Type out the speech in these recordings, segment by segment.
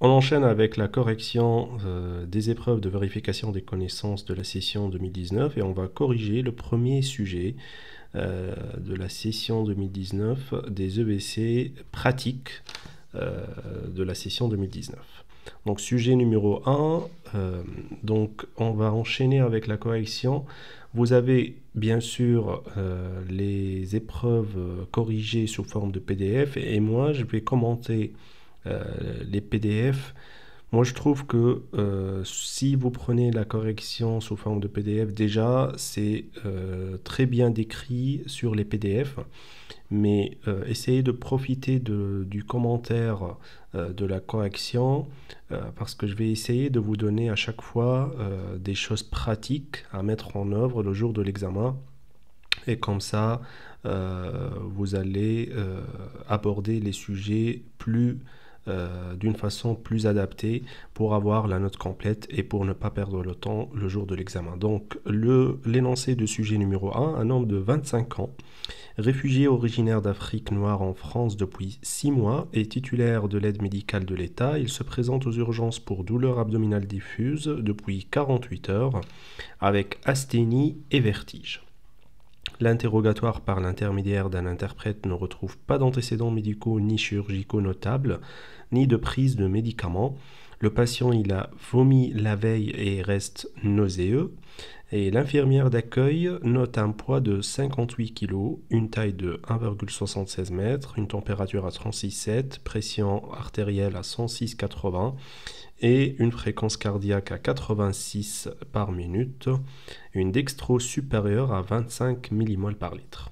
On enchaîne avec la correction des épreuves de vérification des connaissances de la session 2019 et on va corriger le premier sujet de la session 2019 des EBC pratiques de la session 2019. Donc sujet numéro 1, donc on va enchaîner avec la correction. Vous avez bien sûr les épreuves corrigées sous forme de PDF et moi je vais commenter les PDF. Moi, je trouve que si vous prenez la correction sous forme de PDF, déjà, c'est très bien décrit sur les PDF, mais essayez de profiter du commentaire de la correction, parce que je vais essayer de vous donner à chaque fois des choses pratiques à mettre en œuvre le jour de l'examen. Et comme ça, vous allez aborder les sujets d'une façon plus adaptée pour avoir la note complète et pour ne pas perdre le temps le jour de l'examen. Donc l'énoncé de sujet numéro 1, un homme de 25 ans, réfugié originaire d'Afrique noire en France depuis 6 mois et titulaire de l'aide médicale de l'État, il se présente aux urgences pour douleurs abdominales diffuses depuis 48 heures avec asthénie et vertige. L'interrogatoire par l'intermédiaire d'un interprète ne retrouve pas d'antécédents médicaux ni chirurgicaux notables, ni de prise de médicaments. Le patient, il a vomi la veille et reste nauséeux. Et l'infirmière d'accueil note un poids de 58 kg, une taille de 1,76 m, une température à 36,7, pression artérielle à 106,80 et une fréquence cardiaque à 86 par minute, une dextro supérieure à 25 mmol par litre.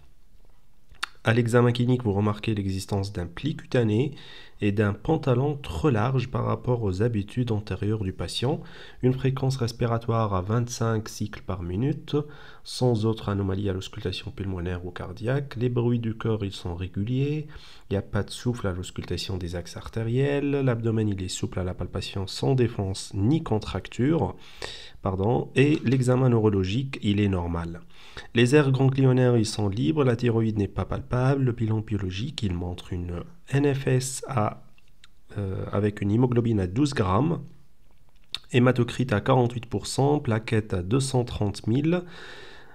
À l'examen clinique, vous remarquez l'existence d'un pli cutané et d'un pantalon trop large par rapport aux habitudes antérieures du patient, une fréquence respiratoire à 25 cycles par minute, sans autre anomalie à l'auscultation pulmonaire ou cardiaque. Les bruits du corps, ils sont réguliers, il n'y a pas de souffle à l'auscultation des axes artériels, l'abdomen, il est souple à la palpation sans défense ni contracture, et l'examen neurologique, il est normal. Les aires ganglionnaires, ils sont libres, la thyroïde n'est pas palpable, le bilan biologique, il montre une NFS avec une hémoglobine à 12 grammes, hématocrite à 48%, plaquettes à 230 000,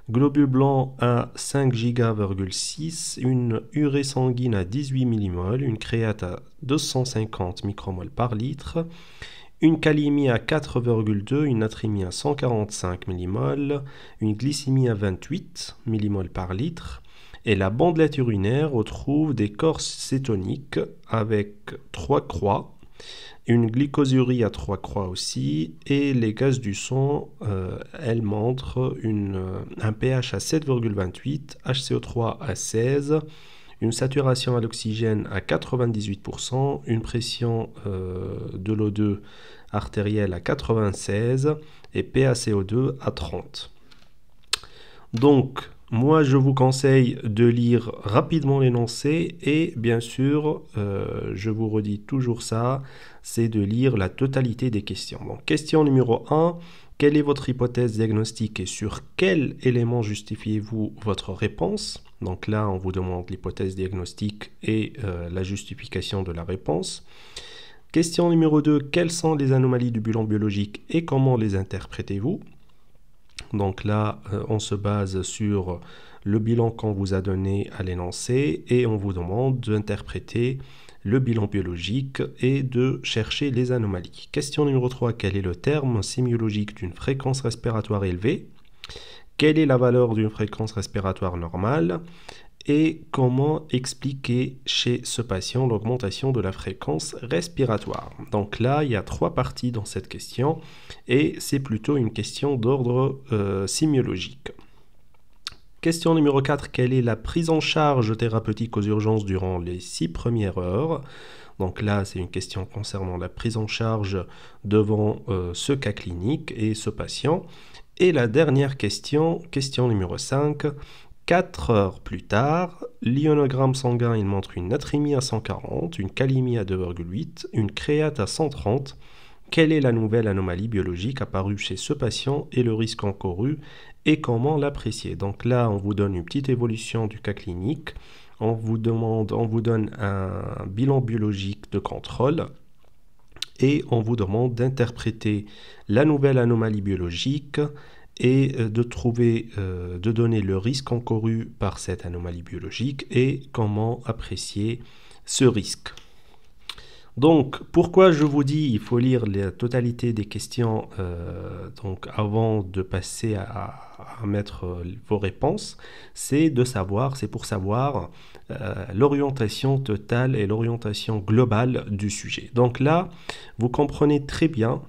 globules blancs à 5 giga,6, une urée sanguine à 18 mmol, une créate à 250 micromol par litre, une kaliémie à 4,2, une natrémie à 145 mmol, une glycémie à 28 mmol par litre, et la bandelette urinaire retrouve des corps cétoniques avec 3 croix, une glycosurie à 3 croix aussi, et les gaz du sang, elles montrent un pH à 7,28, HCO3 à 16, une saturation à l'oxygène à 98%, une pression de l'O2 artérielle à 96 et PaCO2 à 30. Donc, moi, je vous conseille de lire rapidement l'énoncé et bien sûr, je vous redis toujours ça, c'est de lire la totalité des questions. Donc, question numéro 1. Quelle est votre hypothèse diagnostique et sur quel élément justifiez-vous votre réponse? Donc là, on vous demande l'hypothèse diagnostique et la justification de la réponse. Question numéro 2. Quelles sont les anomalies du bilan biologique et comment les interprétez-vous? Donc là, on se base sur le bilan qu'on vous a donné à l'énoncé et on vous demande d'interpréter le bilan biologique et de chercher les anomalies. Question numéro 3. Quel est le terme sémiologique d'une fréquence respiratoire élevée? Quelle est la valeur d'une fréquence respiratoire normale? Et comment expliquer chez ce patient l'augmentation de la fréquence respiratoire? Donc là, il y a 3 parties dans cette question et c'est plutôt une question d'ordre sémiologique. Question numéro 4. Quelle est la prise en charge thérapeutique aux urgences durant les 6 premières heures? Donc là, c'est une question concernant la prise en charge devant ce cas clinique et ce patient. Et la dernière question, question numéro 5. 4 heures plus tard, l'ionogramme sanguin il montre une natrémie à 140, une kaliémie à 2,8, une créate à 130. Quelle est la nouvelle anomalie biologique apparue chez ce patient et le risque encouru et comment l'apprécier? Donc là, on vous donne une petite évolution du cas clinique. On vous donne un bilan biologique de contrôle et on vous demande d'interpréter la nouvelle anomalie biologique et de donner le risque encouru par cette anomalie biologique et comment apprécier ce risque. Donc, pourquoi je vous dis il faut lire la totalité des questions donc avant de passer à mettre vos réponses, c'est pour savoir l'orientation totale et l'orientation globale du sujet. Donc là, vous comprenez très bien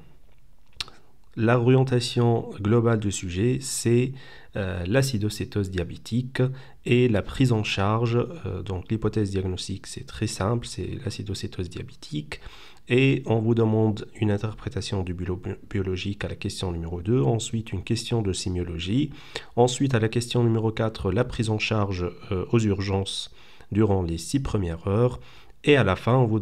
l'orientation globale du sujet, c'est l'acidocétose diabétique et la prise en charge. Donc l'hypothèse diagnostique, c'est très simple, c'est l'acidocétose diabétique. Et on vous demande une interprétation du biologique à la question numéro 2, ensuite une question de sémiologie, ensuite à la question numéro 4, la prise en charge aux urgences durant les 6 premières heures. Et à la fin, on vous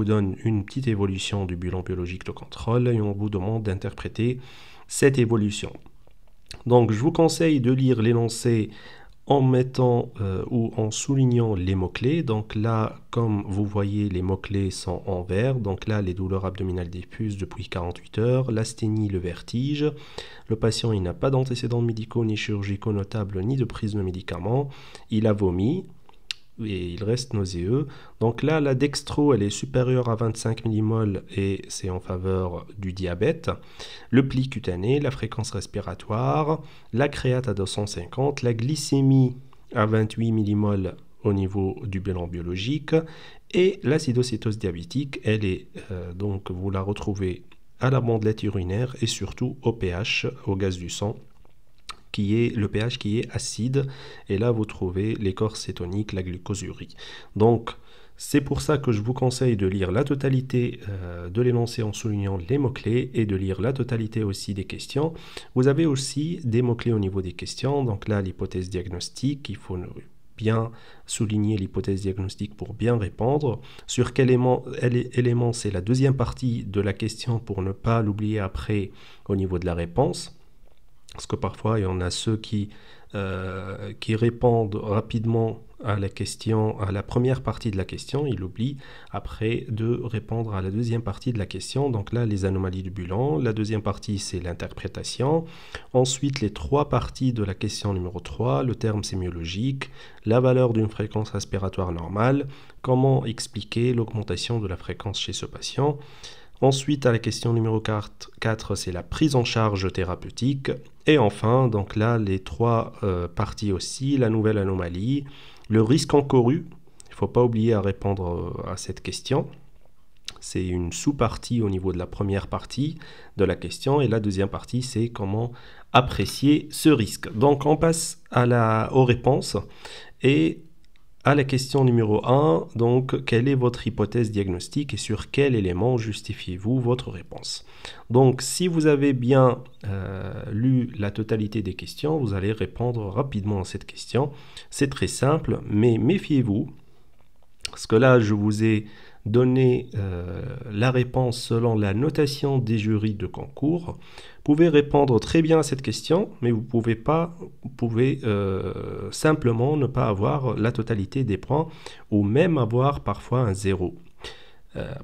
donne une petite évolution du bilan biologique de contrôle et on vous demande d'interpréter cette évolution. Donc, je vous conseille de lire l'énoncé en mettant ou en soulignant les mots-clés. Donc là, comme vous voyez, les mots-clés sont en vert. Donc là, les douleurs abdominales diffuses depuis 48 heures, l'asthénie, le vertige. Le patient, il n'a pas d'antécédents médicaux ni chirurgicaux notables, ni de prise de médicaments. Il a vomi et il reste nauséeux. Donc là, la dextro, elle est supérieure à 25 millimoles et c'est en faveur du diabète. Le pli cutané, la fréquence respiratoire, la créate à 250, la glycémie à 28 millimoles au niveau du bilan biologique et l'acidocétose diabétique, elle est donc vous la retrouvez à la bandelette urinaire et surtout au pH, au gaz du sang, qui est le pH qui est acide, et là vous trouvez l'écorce cétonique, la glucosurie. Donc c'est pour ça que je vous conseille de lire la totalité de l'énoncé en soulignant les mots-clés et de lire la totalité aussi des questions. Vous avez aussi des mots-clés au niveau des questions, donc là l'hypothèse diagnostique, il faut bien souligner l'hypothèse diagnostique pour bien répondre. Sur quel élément, c'est la deuxième partie de la question pour ne pas l'oublier après au niveau de la réponse. Parce que parfois, il y en a ceux qui répondent rapidement à la question, à la première partie de la question, ils oublient après de répondre à la deuxième partie de la question. Donc là, les anomalies du bilan. La deuxième partie, c'est l'interprétation. Ensuite, les 3 parties de la question numéro 3, le terme sémiologique, la valeur d'une fréquence respiratoire normale, comment expliquer l'augmentation de la fréquence chez ce patient. Ensuite, à la question numéro 4, c'est la prise en charge thérapeutique. Et enfin, donc là, les 3 parties aussi, la nouvelle anomalie, le risque encouru. Il ne faut pas oublier à répondre à cette question. C'est une sous-partie au niveau de la première partie de la question. Et la deuxième partie, c'est comment apprécier ce risque. Donc, on passe aux réponses. Et à la question numéro 1, donc, quelle est votre hypothèse diagnostique et sur quel élément justifiez-vous votre réponse? Donc, si vous avez bien lu la totalité des questions, vous allez répondre rapidement à cette question. C'est très simple, mais méfiez-vous, parce que là, je vous ai donné la réponse selon la notation des jurys de concours. Vous pouvez répondre très bien à cette question, mais vous pouvez simplement ne pas avoir la totalité des points ou même avoir parfois un 0.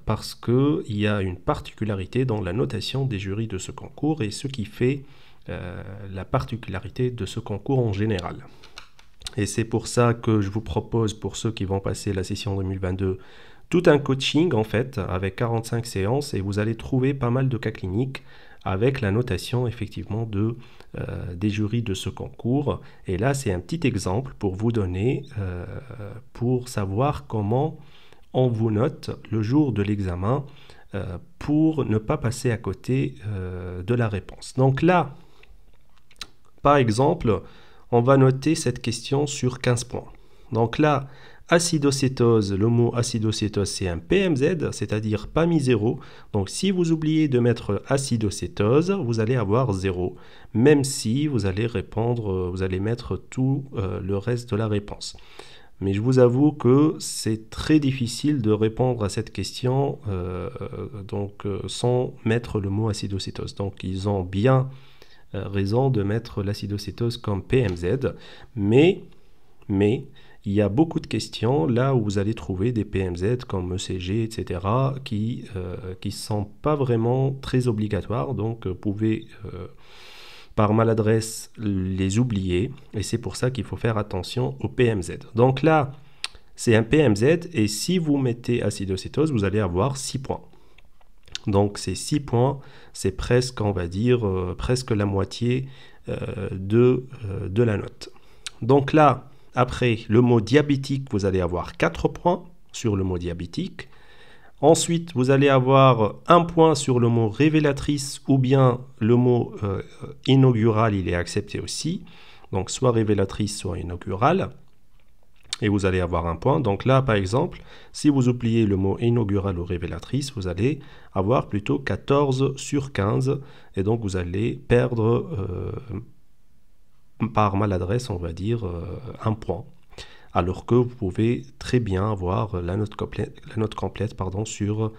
Parce qu'il y a une particularité dans la notation des jurys de ce concours et ce qui fait la particularité de ce concours en général. Et c'est pour ça que je vous propose, pour ceux qui vont passer la session 2022, tout un coaching en fait avec 45 séances et vous allez trouver pas mal de cas cliniques avec la notation effectivement des jurys de ce concours. Et là, c'est un petit exemple pour vous donner, pour savoir comment on vous note le jour de l'examen pour ne pas passer à côté de la réponse. Donc là, par exemple, on va noter cette question sur 15 points. Donc là, acidocétose, le mot acidocétose, c'est un PMZ, c'est-à-dire pas mis 0. Donc si vous oubliez de mettre acidocétose, vous allez avoir 0, même si vous allez mettre tout le reste de la réponse. Mais je vous avoue que c'est très difficile de répondre à cette question sans mettre le mot acidocétose. Donc ils ont bien raison de mettre l'acidocétose comme PMZ, mais il y a beaucoup de questions là où vous allez trouver des PMZ comme ECG, etc. qui ne sont pas vraiment très obligatoires, donc vous pouvez par maladresse les oublier, et c'est pour ça qu'il faut faire attention au PMZ. Donc là, c'est un PMZ, et si vous mettez acidocétose, vous allez avoir 6 points. Donc ces 6 points, c'est presque, on va dire, presque la moitié de la note. Donc là, après le mot diabétique, vous allez avoir 4 points sur le mot diabétique. Ensuite, vous allez avoir 1 point sur le mot révélatrice, ou bien le mot inaugural, il est accepté aussi. Donc soit révélatrice, soit inaugurale. Et vous allez avoir 1 point. Donc là, par exemple, si vous oubliez le mot inaugural ou révélatrice, vous allez avoir plutôt 14 sur 15. Et donc, vous allez perdre par maladresse, on va dire, 1 point. Alors que vous pouvez très bien avoir la note complète pardon, sur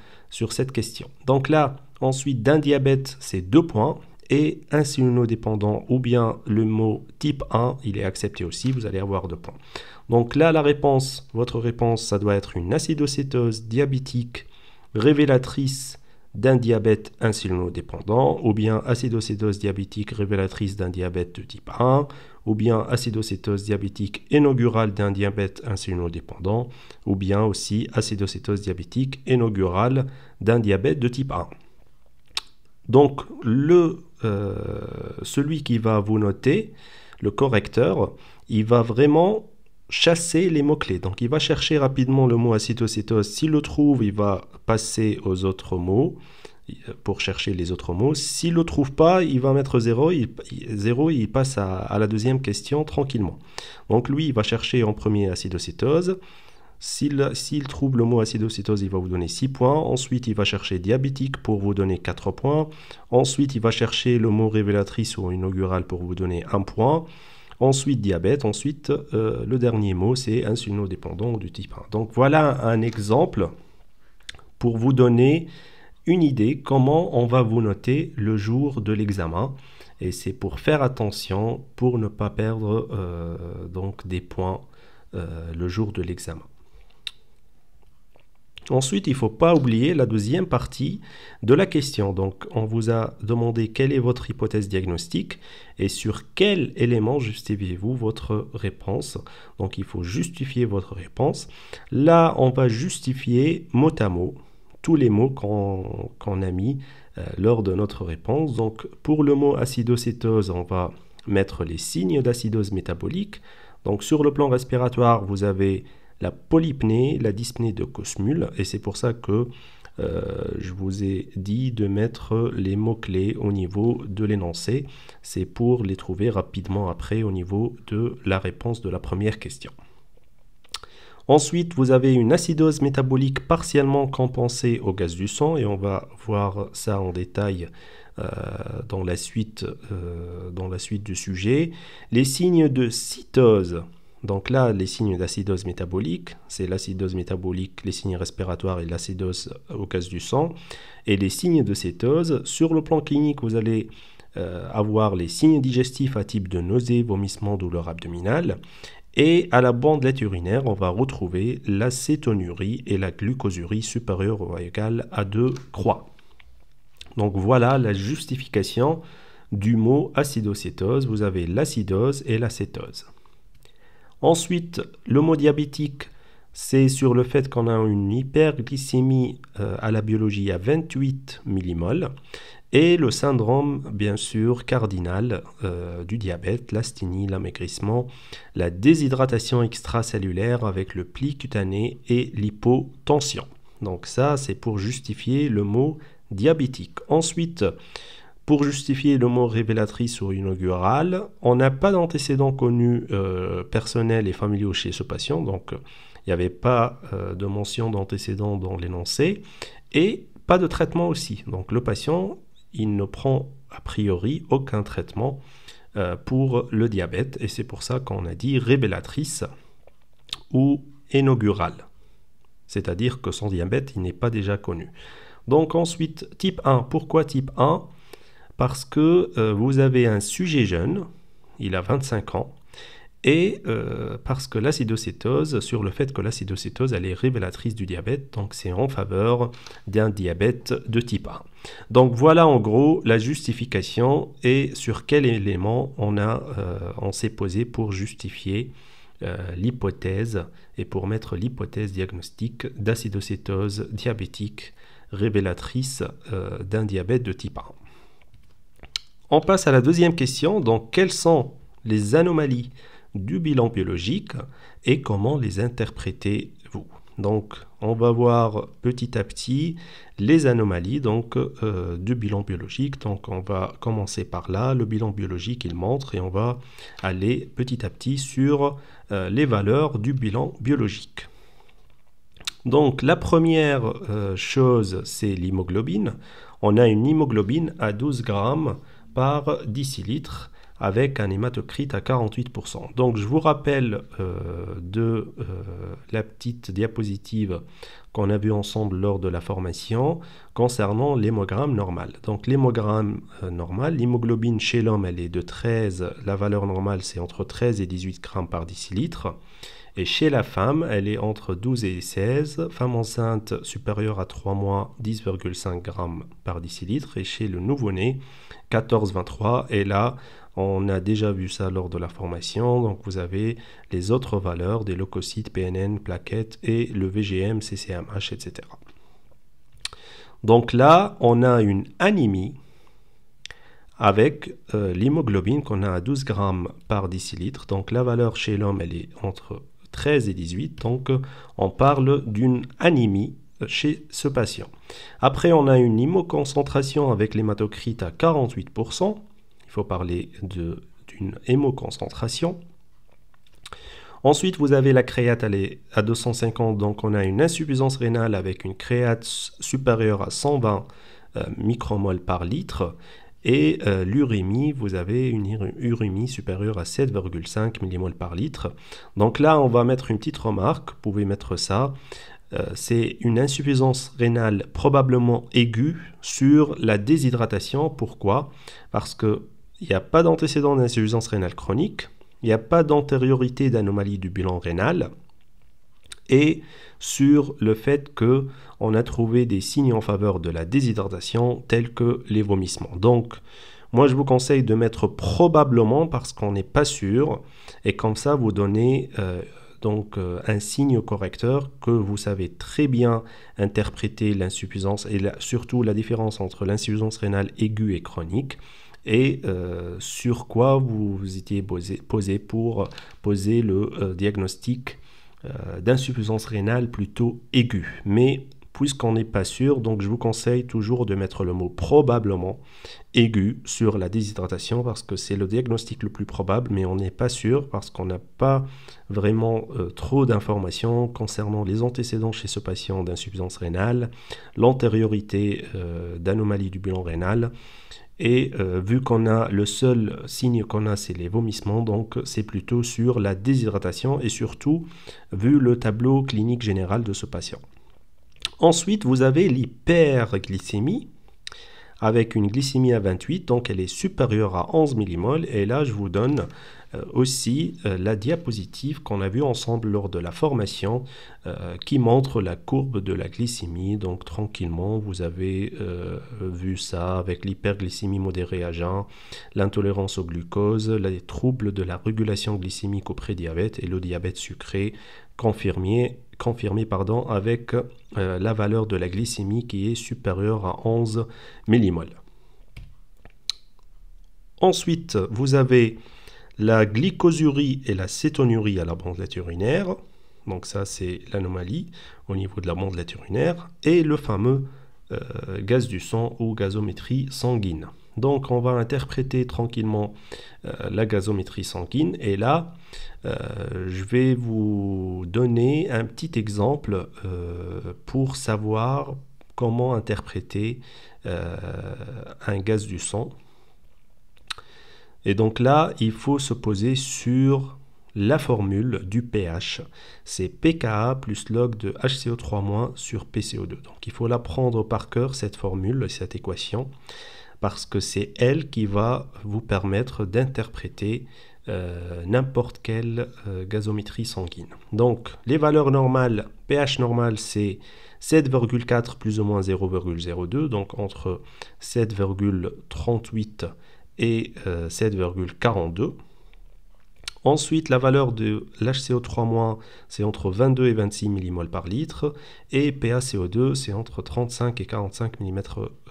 cette question. Donc là, ensuite, d'un diabète, c'est 2 points. Et insulinodépendant ou bien le mot type 1, il est accepté aussi, vous allez avoir 2 points. Donc là, la réponse, votre réponse, ça doit être une acidocétose diabétique révélatrice d'un diabète insulinodépendant, ou bien acidocétose diabétique révélatrice d'un diabète de type 1, ou bien acidocétose diabétique inaugurale d'un diabète insulinodépendant, ou bien aussi acidocétose diabétique inaugurale d'un diabète de type 1. Donc, celui qui va vous noter, le correcteur, il va vraiment chasser les mots-clés. Donc, il va chercher rapidement le mot acidocétose. S'il le trouve, il va passer aux autres mots pour chercher les autres mots. S'il ne le trouve pas, il va mettre 0. Il passe à la deuxième question tranquillement. Donc, lui, il va chercher en premier acidocétose. S'il trouve le mot acidocétose, il va vous donner 6 points. Ensuite, il va chercher diabétique pour vous donner 4 points. Ensuite, il va chercher le mot révélatrice ou inaugural pour vous donner 1 point. Ensuite, diabète. Ensuite, le dernier mot, c'est insulinodépendant du type 1. Donc, voilà un exemple pour vous donner une idée comment on va vous noter le jour de l'examen. Et c'est pour faire attention, pour ne pas perdre donc des points le jour de l'examen. Ensuite, il ne faut pas oublier la deuxième partie de la question. Donc, on vous a demandé quelle est votre hypothèse diagnostique et sur quel élément justifiez-vous votre réponse. Donc, il faut justifier votre réponse. Là, on va justifier mot à mot tous les mots qu'on a mis lors de notre réponse. Donc, pour le mot acidocétose, on va mettre les signes d'acidose métabolique. Donc, sur le plan respiratoire, vous avez la polypnée, la dyspnée de Kussmaul, et c'est pour ça que je vous ai dit de mettre les mots-clés au niveau de l'énoncé. C'est pour les trouver rapidement après au niveau de la réponse de la première question. Ensuite, vous avez une acidose métabolique partiellement compensée au gaz du sang, et on va voir ça en détail dans la suite du sujet. Les signes de cytose. Donc là, les signes d'acidose métabolique, c'est l'acidose métabolique, les signes respiratoires et l'acidose au gaz du sang. Et les signes de cétose, sur le plan clinique, vous allez avoir les signes digestifs à type de nausée, vomissement, douleur abdominale. Et à la bandelette urinaire, on va retrouver l'acétonurie et la glucosurie supérieure ou égale à 2 croix. Donc voilà la justification du mot acidocétose. Vous avez l'acidose et la cétose. Ensuite, le mot diabétique, c'est sur le fait qu'on a une hyperglycémie à la biologie à 28 millimoles. Et le syndrome, bien sûr, cardinal du diabète, l'asthénie, l'amaigrissement, la déshydratation extracellulaire avec le pli cutané et l'hypotension. Donc ça, c'est pour justifier le mot diabétique. Ensuite, pour justifier le mot révélatrice ou inaugurale, on n'a pas d'antécédents connus personnels et familiaux chez ce patient, donc il n'y avait pas de mention d'antécédents dans l'énoncé, et pas de traitement aussi. Donc le patient, il ne prend a priori aucun traitement pour le diabète, et c'est pour ça qu'on a dit révélatrice ou inaugurale, c'est-à-dire que son diabète, il n'est pas déjà connu. Donc ensuite, type 1, pourquoi type 1 ? Parce que vous avez un sujet jeune, il a 25 ans, et parce que l'acidocétose, sur le fait que l'acidocétose, elle est révélatrice du diabète, donc c'est en faveur d'un diabète de type 1. Donc voilà en gros la justification et sur quel élément on s'est posé pour justifier l'hypothèse et pour mettre l'hypothèse diagnostique d'acidocétose diabétique révélatrice d'un diabète de type 1. On passe à la deuxième question, donc quelles sont les anomalies du bilan biologique et comment les interprétez-vous? Donc on va voir petit à petit les anomalies du bilan biologique. Donc on va commencer par là, le bilan biologique il montre et on va aller petit à petit sur les valeurs du bilan biologique. Donc la première chose c'est l'hémoglobine. On a une hémoglobine à 12 grammes par décilitre avec un hématocrite à 48%. Donc je vous rappelle la petite diapositive qu'on a vue ensemble lors de la formation concernant l'hémogramme normal. Donc l'hémogramme normal, l'hémoglobine chez l'homme elle est de 13, la valeur normale c'est entre 13 et 18 grammes par décilitre. Et chez la femme, elle est entre 12 et 16, femme enceinte supérieure à 3 mois, 10,5 grammes par décilitre, et chez le nouveau-né, 14,23, et là, on a déjà vu ça lors de la formation, donc vous avez les autres valeurs des leucocytes, PNN, plaquettes, et le VGM, CCMH, etc. Donc là, on a une anémie avec l'hémoglobine qu'on a à 12 grammes par décilitre, donc la valeur chez l'homme, elle est entre 13 et 18, donc on parle d'une anémie chez ce patient. Après, on a une hémoconcentration avec l'hématocrite à 48%, il faut parler d'une hémoconcentration. Ensuite, vous avez la créate à 250, donc on a une insuffisance rénale avec une créate supérieure à 120 micromoles par litre. Et l'urémie, vous avez une urémie supérieure à 7,5 millimoles par litre. Donc là, on va mettre une petite remarque, vous pouvez mettre ça. C'est une insuffisance rénale probablement aiguë sur la déshydratation. Pourquoi? Parce qu'il n'y a pas d'antécédent d'insuffisance rénale chronique, il n'y a pas d'antériorité d'anomalie du bilan rénal, et sur le fait qu'on a trouvé des signes en faveur de la déshydratation tels que les vomissements. Donc, moi je vous conseille de mettre probablement parce qu'on n'est pas sûr, et comme ça vous donnez un signe correcteur que vous savez très bien interpréter l'insuffisance et surtout la différence entre l'insuffisance rénale aiguë et chronique, et sur quoi vous étiez posé pour poser le diagnostic d'insuffisance rénale plutôt aiguë. Mais puisqu'on n'est pas sûr, donc je vous conseille toujours de mettre le mot probablement aigu sur la déshydratation parce que c'est le diagnostic le plus probable, mais on n'est pas sûr parce qu'on n'a pas vraiment trop d'informations concernant les antécédents chez ce patient d'insuffisance rénale, l'antériorité d'anomalie du bilan rénal. Et vu qu'on a le seul signe qu'on a, c'est les vomissements, donc c'est plutôt sur la déshydratation et surtout vu le tableau clinique général de ce patient. Ensuite, vous avez l'hyperglycémie avec une glycémie à 28, donc elle est supérieure à 11 millimoles. Et là, je vous donne aussi la diapositive qu'on a vue ensemble lors de la formation qui montre la courbe de la glycémie. Donc tranquillement, vous avez vu ça avec l'hyperglycémie modérée à jeun, l'intolérance au glucose, les troubles de la régulation glycémique au prédiabète et le diabète sucré confirmé avec la valeur de la glycémie qui est supérieure à 11 millimoles. Ensuite, vous avez la glycosurie et la cétonurie à la bandelette urinaire. Donc ça, c'est l'anomalie au niveau de la bandelette urinaire. Et le fameux gaz du sang ou gazométrie sanguine. Donc on va interpréter tranquillement la gazométrie sanguine. Et là, je vais vous donner un petit exemple pour savoir comment interpréter un gaz du sang. Et donc là, il faut se poser sur la formule du pH. C'est pKa plus log de HCO3- sur PCO2. Donc il faut la prendre par cœur, cette formule, cette équation, parce que c'est elle qui va vous permettre d'interpréter n'importe quelle gazométrie sanguine. Donc les valeurs normales, pH normal c'est 7,4 plus ou moins 0,02, donc entre 7,38 et 7,42. Ensuite, la valeur de l'HCO3- c'est entre 22 et 26 mmol par litre, et PaCO2 c'est entre 35 et 45 mm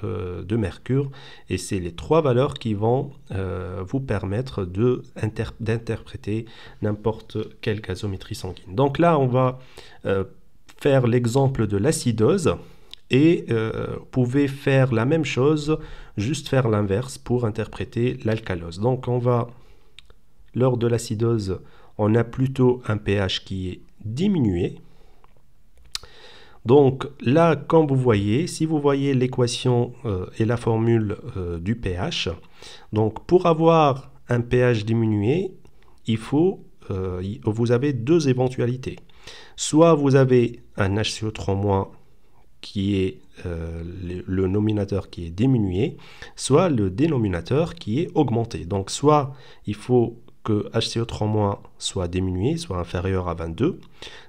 de mercure, et c'est les trois valeurs qui vont vous permettre d'interpréter n'importe quelle gazométrie sanguine. Donc là, on va faire l'exemple de l'acidose, et vous pouvez faire la même chose, juste faire l'inverse pour interpréter l'alcalose. Donc on va... Lors de l'acidose, on a plutôt un pH qui est diminué. Donc là, comme vous voyez, si vous voyez l'équation et la formule du pH, donc pour avoir un pH diminué, vous avez deux éventualités. Soit vous avez un HCO3- qui est le nominateur qui est diminué, soit le dénominateur qui est augmenté. Donc soit il faut que HCO3- soit diminué, soit inférieur à 22,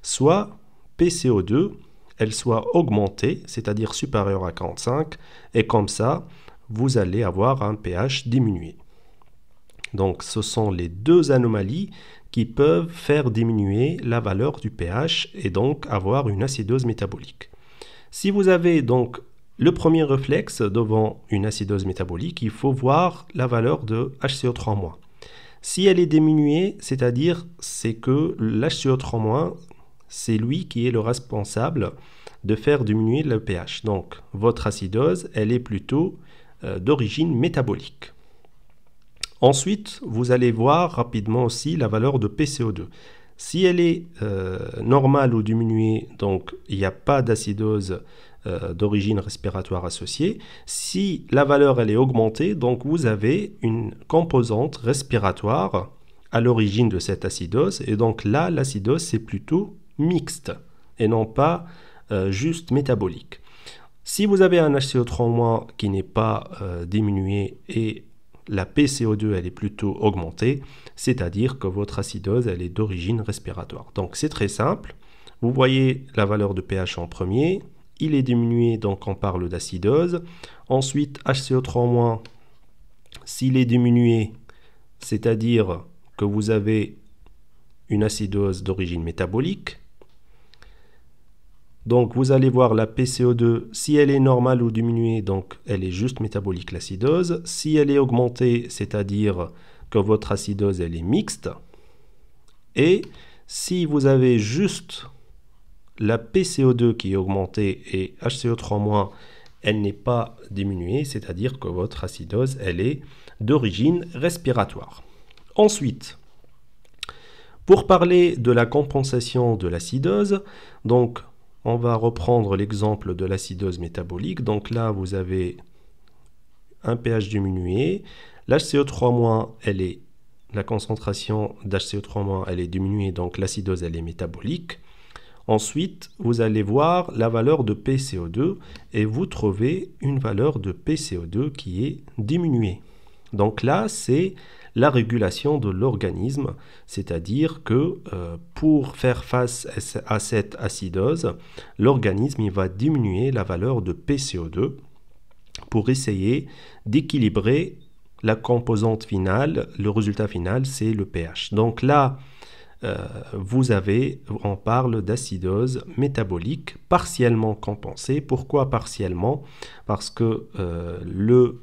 soit PCO2, elle soit augmentée, c'est-à-dire supérieure à 45, et comme ça, vous allez avoir un pH diminué. Donc ce sont les deux anomalies qui peuvent faire diminuer la valeur du pH et donc avoir une acidose métabolique. Si vous avez donc le premier réflexe devant une acidose métabolique, il faut voir la valeur de HCO3-. Si elle est diminuée, c'est-à-dire c'est que l'HCO3-, c'est lui qui est le responsable de faire diminuer le pH. Donc votre acidose, elle est plutôt d'origine métabolique. Ensuite, vous allez voir rapidement aussi la valeur de PCO2. Si elle est normale ou diminuée, donc il n'y a pas d'acidose d'origine respiratoire associée. Si la valeur elle est augmentée, donc vous avez une composante respiratoire à l'origine de cette acidose, et donc là l'acidose c'est plutôt mixte et non pas juste métabolique. Si vous avez un HCO3- qui n'est pas diminué et la PCO2 elle est plutôt augmentée, c'est-à-dire que votre acidose elle est d'origine respiratoire. Donc c'est très simple, vous voyez la valeur de pH en premier, il est diminué, donc on parle d'acidose. Ensuite, HCO3-, s'il est diminué, c'est-à-dire que vous avez une acidose d'origine métabolique. Donc vous allez voir la PCO2, si elle est normale ou diminuée, donc elle est juste métabolique l'acidose. Si elle est augmentée, c'est-à-dire que votre acidose elle est mixte. Et si vous avez juste la PCO2 qui est augmentée et HCO3-, elle n'est pas diminuée, c'est-à-dire que votre acidose, elle est d'origine respiratoire. Ensuite, pour parler de la compensation de l'acidose, donc on va reprendre l'exemple de l'acidose métabolique. Donc là, vous avez un pH diminué, l'HCO3-, la concentration d'HCO3-, elle est diminuée, donc l'acidose, elle est métabolique. Ensuite, vous allez voir la valeur de PCO2 et vous trouvez une valeur de PCO2 qui est diminuée. Donc là, c'est la régulation de l'organisme, c'est-à-dire que pour faire face à cette acidose, l'organisme va diminuer la valeur de PCO2 pour essayer d'équilibrer la composante finale. Le résultat final, c'est le pH. Donc là, on parle d'acidose métabolique partiellement compensée. Pourquoi partiellement? Parce que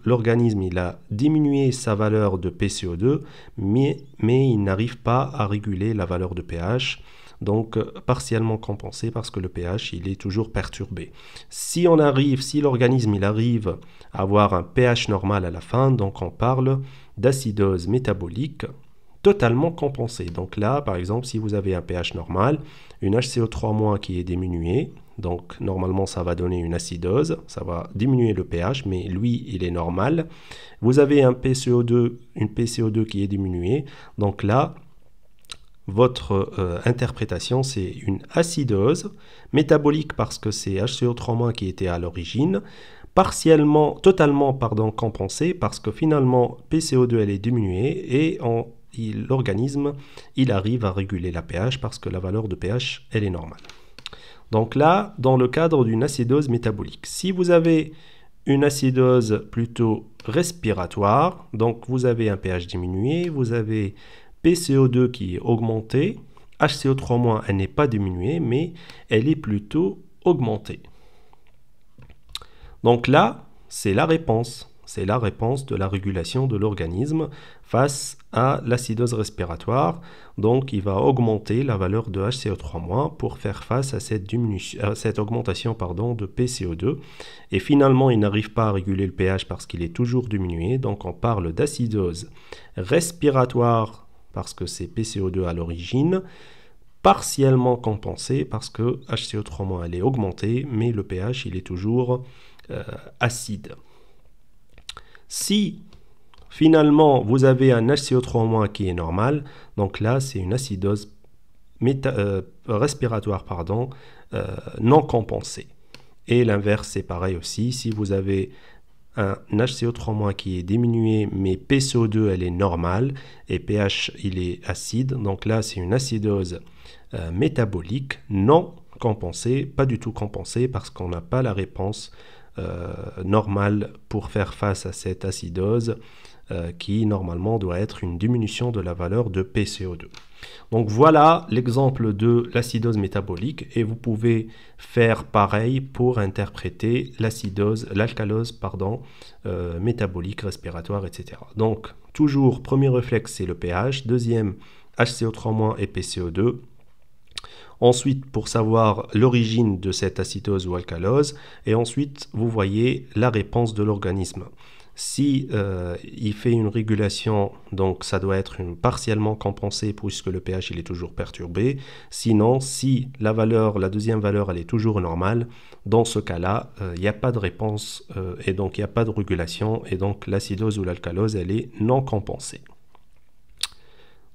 l'organisme il a diminué sa valeur de PCO2, mais il n'arrive pas à réguler la valeur de pH. Donc partiellement compensé parce que le pH il est toujours perturbé. Si l'organisme il arrive à avoir un pH normal à la fin, donc on parle d'acidose métabolique totalement compensé. Donc là, par exemple, si vous avez un pH normal, une HCO3- qui est diminuée, donc normalement ça va donner une acidose, ça va diminuer le pH, mais lui il est normal. Vous avez une PCO2 qui est diminuée, donc là, votre interprétation c'est une acidose métabolique parce que c'est HCO3- qui était à l'origine, totalement compensé parce que finalement PCO2 elle est diminuée et l'organisme il arrive à réguler la pH parce que la valeur de pH elle est normale. Donc là, dans le cadre d'une acidose métabolique, si vous avez une acidose plutôt respiratoire, donc vous avez un pH diminué, vous avez PCO2 qui est augmenté, HCO3- elle n'est pas diminuée, mais elle est plutôt augmentée. Donc là, c'est la réponse de la régulation de l'organisme face à l'acidose respiratoire. Donc il va augmenter la valeur de HCO3- pour faire face à cette augmentation de PCO2. Et finalement, il n'arrive pas à réguler le pH parce qu'il est toujours diminué. Donc on parle d'acidose respiratoire parce que c'est PCO2 à l'origine, partiellement compensée parce que HCO3- elle est augmentée, mais le pH il est toujours acide. Si finalement vous avez un HCO3- qui est normal, donc là c'est une acidose respiratoire non compensée. Et l'inverse c'est pareil aussi, si vous avez un HCO3- qui est diminué mais PCO2 elle est normale et pH il est acide, donc là c'est une acidose métabolique non compensée, pas du tout compensée parce qu'on n'a pas la réponse normale pour faire face à cette acidose qui normalement doit être une diminution de la valeur de PCO2. Donc voilà l'exemple de l'acidose métabolique et vous pouvez faire pareil pour interpréter l'alcalose métabolique, respiratoire, etc. Donc toujours, premier réflexe c'est le pH, deuxième HCO3- et PCO2. Ensuite, pour savoir l'origine de cette acidose ou alcalose, et ensuite, vous voyez la réponse de l'organisme. Si il fait une régulation, donc ça doit être partiellement compensé puisque le pH il est toujours perturbé. Sinon, si la deuxième valeur, elle est toujours normale, dans ce cas-là, il n'y a pas de réponse et donc il n'y a pas de régulation et donc l'acidose ou l'alcalose, elle est non compensée.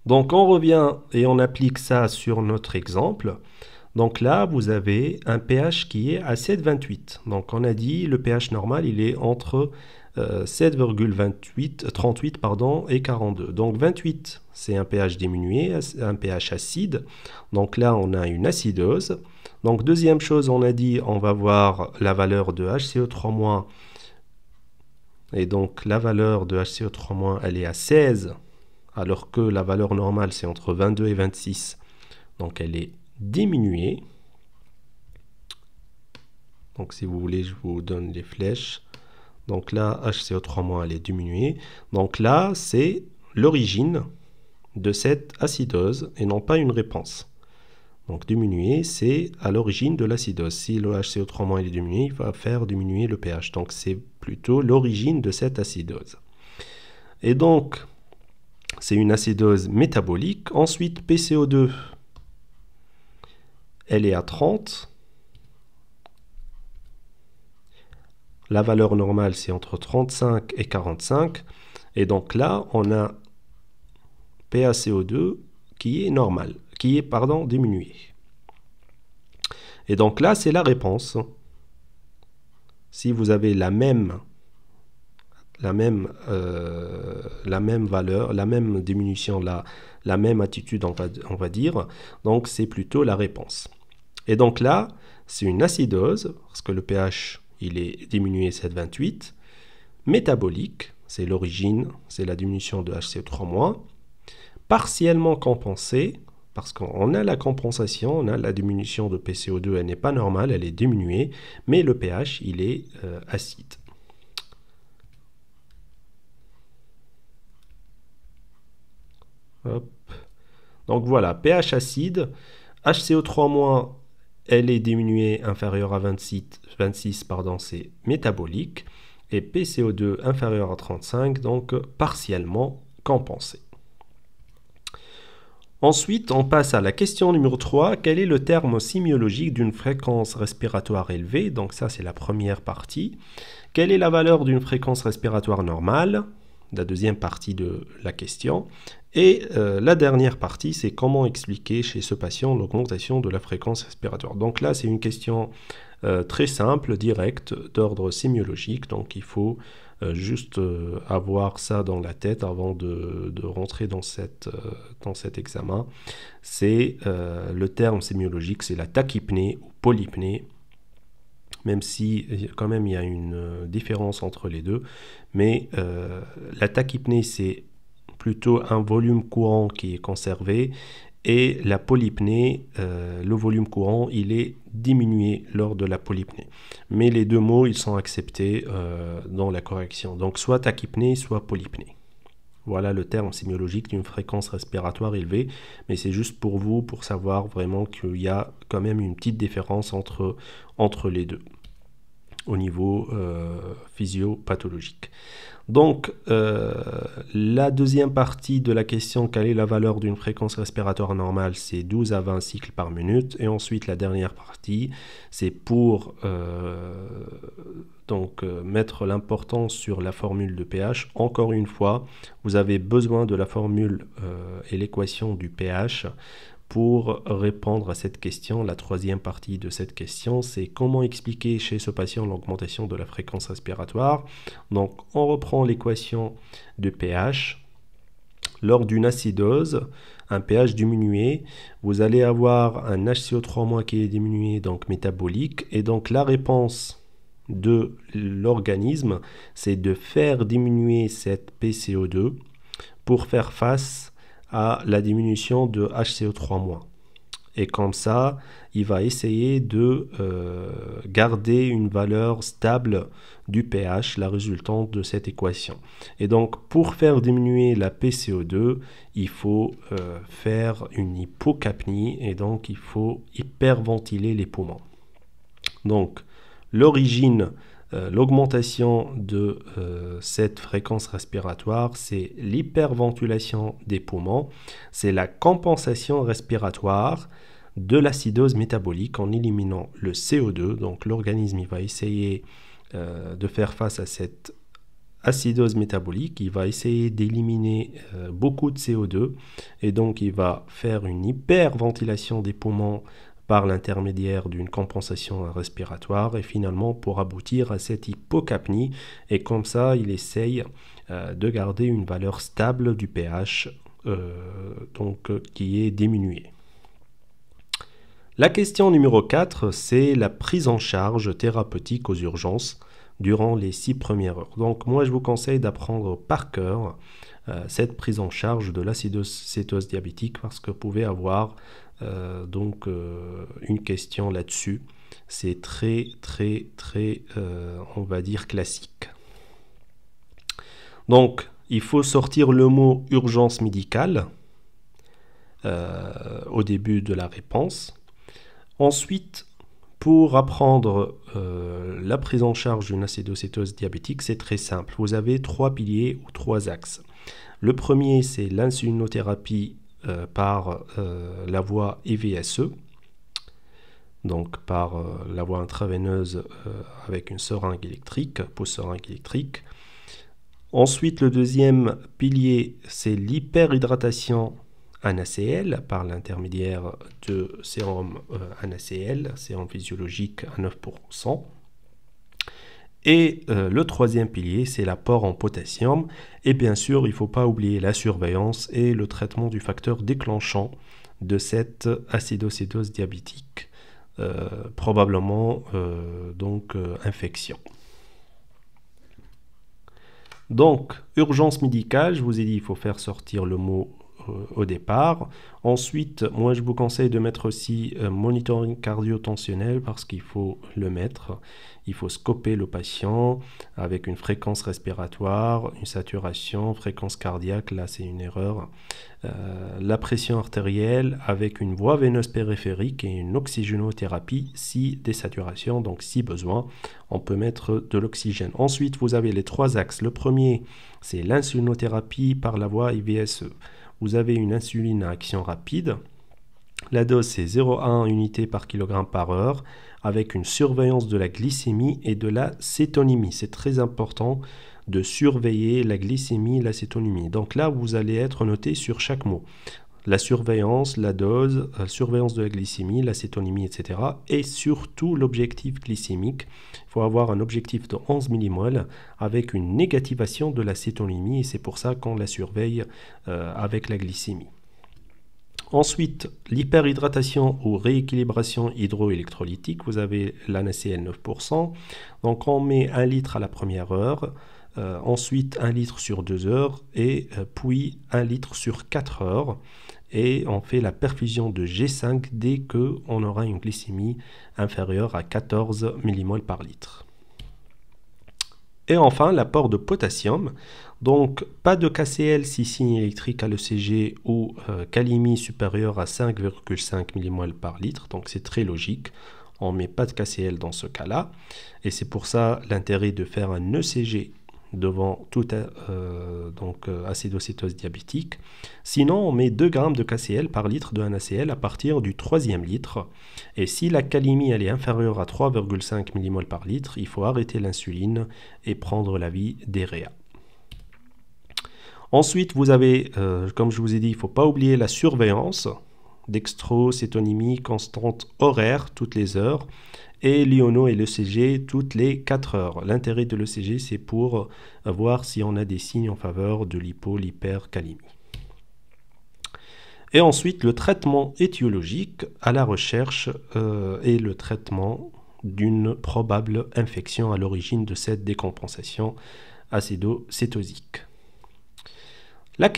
Donc on revient et on applique ça sur notre exemple. Donc là, vous avez un pH qui est à 7,28. Donc on a dit le pH normal, il est entre 7,38 et 42. Donc 28, c'est un pH diminué, un pH acide. Donc là, on a une acidose. Donc deuxième chose, on a dit, on va voir la valeur de HCO3-. Et donc la valeur de HCO3-, elle est à 16, alors que la valeur normale, c'est entre 22 et 26. Donc elle est diminuée. Donc si vous voulez, je vous donne les flèches. Donc là, HCO3- elle est diminuée. Donc là, c'est l'origine de cette acidose et non pas une réponse. Donc diminuer, c'est à l'origine de l'acidose. Si le HCO3- est diminué, il va faire diminuer le pH. Donc c'est plutôt l'origine de cette acidose. Et donc, c'est une acidose métabolique. Ensuite, PCO2, elle est à 30. La valeur normale, c'est entre 35 et 45. Et donc là, on a PaCO2 qui est normal, diminué. Et donc là, c'est la réponse. Si vous avez la même valeur, la même diminution, la même attitude, on va dire, donc c'est plutôt la réponse. Et donc là, c'est une acidose, parce que le pH, il est diminué 7,28, métabolique, c'est l'origine, c'est la diminution de HCO3-, partiellement compensée, parce qu'on a la compensation, on a la diminution de PCO2, elle n'est pas normale, elle est diminuée, mais le pH, il est acide. Hop. Donc voilà, pH acide, HCO3-, elle est diminuée inférieure à 26 c'est métabolique, et PCO2 inférieur à 35, donc partiellement compensé. Ensuite, on passe à la question numéro 3. Quel est le terme sémiologique d'une fréquence respiratoire élevée? Donc ça, c'est la première partie. Quelle est la valeur d'une fréquence respiratoire normale? La deuxième partie de la question. Et la dernière partie, c'est comment expliquer chez ce patient l'augmentation de la fréquence respiratoire. Donc là, c'est une question très simple, direct, d'ordre sémiologique. Donc il faut juste avoir ça dans la tête avant de rentrer dans cet examen. C'est le terme sémiologique, c'est la tachypnée ou polypnée, même si quand même il y a une différence entre les deux. Mais la tachypnée, c'est plutôt un volume courant qui est conservé, et la polypnée, le volume courant, il est diminué lors de la polypnée. Mais les deux mots, ils sont acceptés dans la correction. Donc soit tachypnée, soit polypnée. Voilà le terme sémiologique d'une fréquence respiratoire élevée, mais c'est juste pour vous, pour savoir vraiment qu'il y a quand même une petite différence entre les deux, au niveau physiopathologique. Donc, la deuxième partie de la question, quelle est la valeur d'une fréquence respiratoire normale, c'est 12 à 20 cycles par minute. Et ensuite, la dernière partie, c'est pour mettre l'importance sur la formule de pH. Encore une fois, vous avez besoin de la formule et l'équation du pH pour répondre à cette question. La troisième partie de cette question, c'est comment expliquer chez ce patient l'augmentation de la fréquence respiratoire. Donc, on reprend l'équation de pH. Lors d'une acidose, un pH diminué, vous allez avoir un HCO3- qui est diminué, donc métabolique. Et donc, la réponse de l'organisme, c'est de faire diminuer cette PCO2 pour faire face à la diminution de HCO3-. Et comme ça, il va essayer de garder une valeur stable du pH, la résultante de cette équation. Et donc, pour faire diminuer la PCO2, il faut faire une hypocapnie, et donc il faut hyperventiler les poumons. Donc, l'origine, l'augmentation de cette fréquence respiratoire, c'est l'hyperventilation des poumons, c'est la compensation respiratoire de l'acidose métabolique en éliminant le CO2. Donc l'organisme, il va essayer de faire face à cette acidose métabolique, il va essayer d'éliminer beaucoup de CO2, et donc il va faire une hyperventilation des poumons par l'intermédiaire d'une compensation respiratoire, et finalement pour aboutir à cette hypocapnie, et comme ça il essaye de garder une valeur stable du pH qui est diminuée. La question numéro 4, c'est la prise en charge thérapeutique aux urgences durant les 6 premières heures. Donc moi je vous conseille d'apprendre par cœur cette prise en charge de l'acidocétose diabétique, parce que vous pouvez avoir une question là-dessus. C'est très on va dire classique. Donc il faut sortir le mot urgence médicale au début de la réponse. Ensuite, pour apprendre la prise en charge d'une acidocétose diabétique, c'est très simple. Vous avez 3 piliers ou 3 axes. Le premier, c'est l'insulinothérapie par la voie EVSE, donc par la voie intraveineuse avec une seringue électrique, pause-seringue électrique. Ensuite, le deuxième pilier, c'est l'hyperhydratation NaCl par l'intermédiaire de sérum NaCl, sérum physiologique à 9%. Et le troisième pilier, c'est l'apport en potassium. Et bien sûr, il ne faut pas oublier la surveillance et le traitement du facteur déclenchant de cette acidocétose diabétique, probablement infection. Donc, urgence médicale, je vous ai dit, il faut faire sortir le mot au départ. Ensuite, moi je vous conseille de mettre aussi monitoring cardio-tensionnel, parce qu'il faut le mettre. Il faut scoper le patient avec une fréquence respiratoire, une saturation, fréquence cardiaque, là c'est une erreur. La pression artérielle avec une voie veineuse périphérique et une oxygénothérapie si désaturation, donc si besoin, on peut mettre de l'oxygène. Ensuite, vous avez les 3 axes. Le premier, c'est l'insulinothérapie par la voie IVSE. Vous avez une insuline à action rapide. La dose, c'est 0,1 unité par kilogramme par heure, avec une surveillance de la glycémie et de la cétonymie. C'est très important de surveiller la glycémie et la cétonymie. Donc là, vous allez être noté sur chaque mot. la surveillance, la dose, surveillance de la glycémie, l'acétonémie, etc. Et surtout l'objectif glycémique. Il faut avoir un objectif de 11 millimoles avec une négativation de l'acétonémie et c'est pour ça qu'on la surveille avec la glycémie. Ensuite, l'hyperhydratation ou rééquilibration hydroélectrolytique, vous avez l'NaCl 9%. Donc on met 1 litre à la première heure, ensuite 1 litre sur 2 heures et puis 1 litre sur 4 heures. Et on fait la perfusion de G5 dès qu'on aura une glycémie inférieure à 14 millimoles par litre. Et enfin, l'apport de potassium. Donc, pas de KCl si signe électrique à l'ECG ou calémie supérieure à 5,5 millimoles par litre. Donc, c'est très logique. On ne met pas de KCl dans ce cas-là. Et c'est pour ça l'intérêt de faire un ECG devant toute acidocétose diabétique. Sinon, on met 2 grammes de KCl par litre de NaCl à partir du 3e litre. Et si la calémie elle est inférieure à 3,5 millimoles par litre, il faut arrêter l'insuline et prendre l'avis des réa. Ensuite, vous avez, comme je vous ai dit, il ne faut pas oublier la surveillance, dextrocétonémie constante horaire toutes les heures, et l'IONO et l'ECG toutes les 4 heures. L'intérêt de l'ECG, c'est pour voir si on a des signes en faveur de l'hypercalémie. Et ensuite, le traitement étiologique à la recherche et le traitement d'une probable infection à l'origine de cette décompensation acédocétosique. La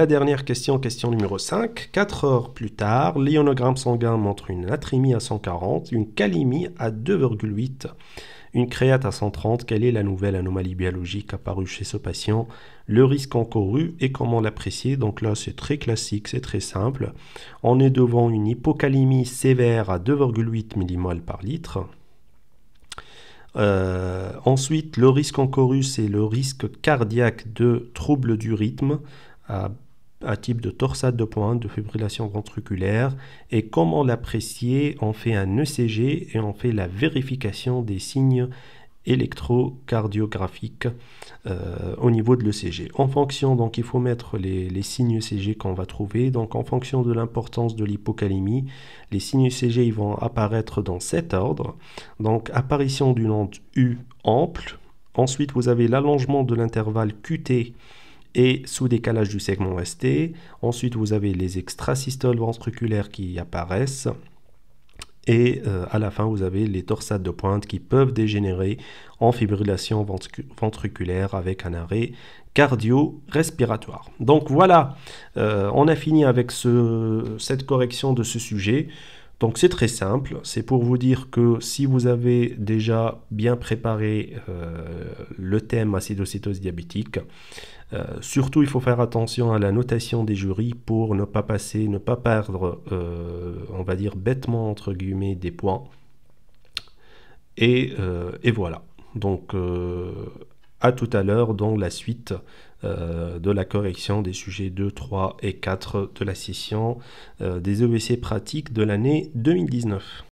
dernière question numéro 5. 4 heures plus tard, l'ionogramme sanguin montre une natrémie à 140, une calémie à 2,8, une créate à 130. Quelle est la nouvelle anomalie biologique apparue chez ce patient? Le risque encouru et comment l'apprécier? Donc là, c'est très classique, c'est très simple. On est devant une hypocalémie sévère à 2,8 millimoles par litre. Ensuite, le risque encouru, c'est le risque cardiaque de troubles du rythme à type de torsade de pointe, de fibrillation ventriculaire. Et comment l'apprécier? On fait un ECG et on fait la vérification des signes électrocardiographiques au niveau de l'ECG. En fonction, donc il faut mettre les signes ECG qu'on va trouver. Donc en fonction de l'importance de l'hypocalémie, les signes ECG ils vont apparaître dans cet ordre. Donc apparition d'une onde U ample. Ensuite, vous avez l'allongement de l'intervalle QT et sous-décalage du segment ST. Ensuite, vous avez les extrasystoles ventriculaires qui apparaissent. Et à la fin, vous avez les torsades de pointe qui peuvent dégénérer en fibrillation ventriculaire avec un arrêt cardio-respiratoire. Donc voilà, on a fini avec cette correction de ce sujet. Donc c'est très simple, c'est pour vous dire que si vous avez déjà bien préparé le thème acidocétose diabétique, surtout il faut faire attention à la notation des jurys pour ne pas perdre, on va dire bêtement entre guillemets, des points. Et voilà, donc à tout à l'heure dans la suite de la correction des sujets 2, 3 et 4 de la session des EVC pratiques de l'année 2019.